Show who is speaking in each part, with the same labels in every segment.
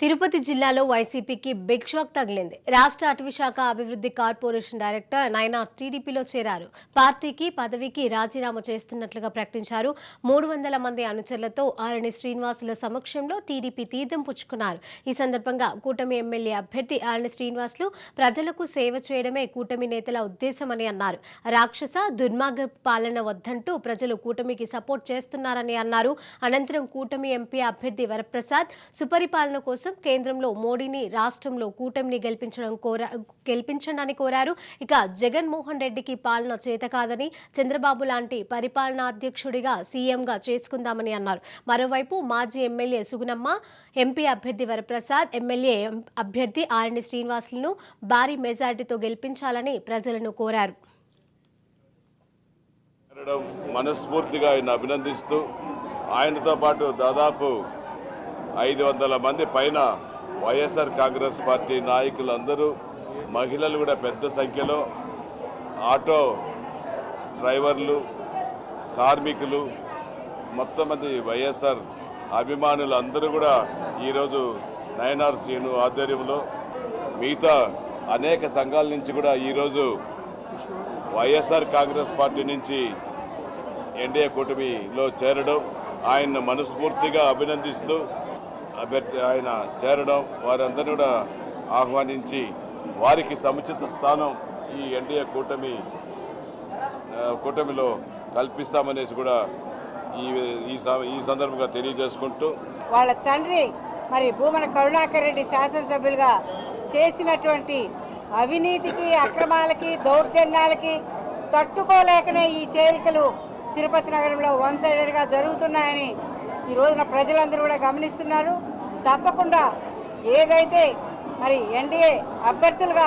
Speaker 1: తిరుపతి జిల్లాలో వైసీపీకి big shock తగిలింది. రాష్ట్ర అటవీశాఖ అభివృద్ధి కార్పొరేషన్ డైరెక్టర్ నైనా టీడీపీలో చేరారు. పార్టీకి పదవికి రాజీనామా చేస్తున్నట్లుగా ప్రకటించారు. 300 మంది అనుచరులతో ఆరణి శ్రీనివాసుల సమక్షంలో టీడీపీ తీర్థం పుచ్చుకున్నారు. ఈ సందర్భంగా కూటమి ఎమ్మెల్యే అభ్యర్థి ఆరణి శ్రీనివాసులు ప్రజలకు సేవ చేయడమే కూటమి నేతల ఉద్దేశమని అన్నారు. రాక్షస దుర్మార్గ పాలన వద్దంటూ ప్రజలు కూటమికి సపోర్ట్ చేస్తున్నారని అన్నారు. అనంతరం కూటమి ఎంపీ అభ్యర్థి వరప్రసాద్ సుపరిపాలన కోసం కేంద్రంలో మోడీని, రాష్ట్రంలో కూటమిని గెలిపించండి కోరారు. ఇక జగన్మోహన్ రెడ్డికి పాలన చేత కాదని, చంద్రబాబు లాంటి పరిపాలనాధ్యక్షుడిగా సీఎంగా చేసుకుందామని అన్నారు. మరోవైపు మాజీ ఎమ్మెల్యే సుగుణమ్మ, ఎంపీ అభ్యర్థి వరప్రసాద్, ఎమ్మెల్యే అభ్యర్థి ఆరణి శ్రీనివాసులను భారీ మెజార్టీతో గెలిపించాలని ప్రజలను కోరారు.
Speaker 2: మనస్ఫూర్తిగా ఆయన అభినందిస్తూ ఆయనతో పాటు దాదాపు 500 మంది పైన వైఎస్ఆర్ కాంగ్రెస్ పార్టీ నాయకులందరూ, మహిళలు కూడా పెద్ద సంఖ్యలో, ఆటో డ్రైవర్లు, కార్మికులు, మొత్తం మంది వైఎస్ఆర్ అభిమానులు అందరూ కూడా ఈరోజు నయనార్ సీను ఆధ్వర్యంలో మిగతా అనేక సంఘాల నుంచి కూడా ఈరోజు వైఎస్ఆర్ కాంగ్రెస్ పార్టీ నుంచి ఎన్డీఏ కూటమిలో చేరడం, ఆయన్ను మనస్ఫూర్తిగా అభినందిస్తూ ఆయన చేరడం, వారందరినీ కూడా ఆహ్వానించి వారికి సముచిత స్థానం ఈ ఎన్డీఏ కూటమిలో కల్పిస్తామనేసి కూడా ఈ సందర్భంగా తెలియజేసుకుంటూ,
Speaker 3: వాళ్ళ తండ్రి మరి భూమన కరుణాకర్ రెడ్డి శాసనసభ్యులుగా చేసినటువంటి అవినీతికి, అక్రమాలకి, దౌర్జన్యాలకి తట్టుకోలేకనే ఈ చేరికలు తిరుపతి నగరంలో వన్ సైడెడ్గా జరుగుతున్నాయని ఈ రోజున ప్రజలందరూ కూడా గమనిస్తున్నారు. తప్పకుండా ఏదైతే మరి ఎన్డీఏ అభ్యర్థులుగా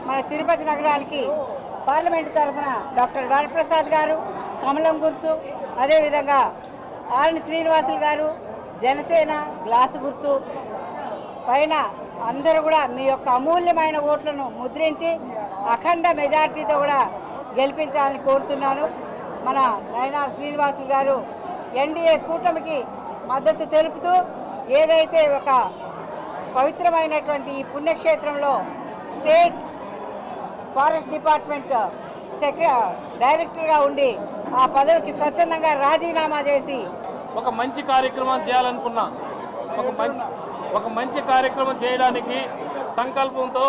Speaker 3: మన తిరుపతి నగరానికి పార్లమెంటు తరఫున డాక్టర్ వరప్రసాద్ గారు, కమలం గుర్తు, అదేవిధంగా ఆరణి శ్రీనివాసులు గారు, జనసేన గ్లాసు గుర్తు పైన అందరూ కూడా మీ యొక్క అమూల్యమైన ఓట్లను ముద్రించి అఖండ మెజార్టీతో కూడా గెలిపించాలని కోరుతున్నాను. మన నయనార్ శ్రీనివాసులు గారు ఎన్డీఏ కూటమికి మద్దతు తెలుపుతూ ఏదైతే ఒక పవిత్రమైనటువంటి ఈ పుణ్యక్షేత్రంలో స్టేట్ ఫారెస్ట్ డిపార్ట్మెంట్ డైరెక్టర్గా ఉండి ఆ పదవికి స్వచ్ఛందంగా రాజీనామా చేసి
Speaker 4: ఒక మంచి కార్యక్రమం చేయాలనుకున్నా, ఒక మంచి కార్యక్రమం చేయడానికి సంకల్పంతో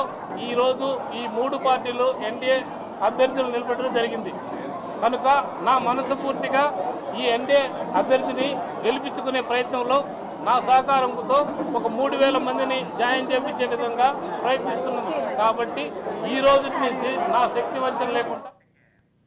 Speaker 4: ఈరోజు ఈ 3 పార్టీలు ఎన్డీఏ అభ్యర్థులు నిలబెట్టడం జరిగింది. కనుక నా మనసు పూర్తిగా ఈ ఎన్డీఏ అభ్యర్థిని గెలిపించుకునే ప్రయత్నంలో నా సహకారంతో ఒక 3000 మందిని జాయిన్ చేయించే విధంగా ప్రయత్నిస్తున్నాను. కాబట్టి ఈ రోజు నుంచి నా శక్తి వంచన లేకుండా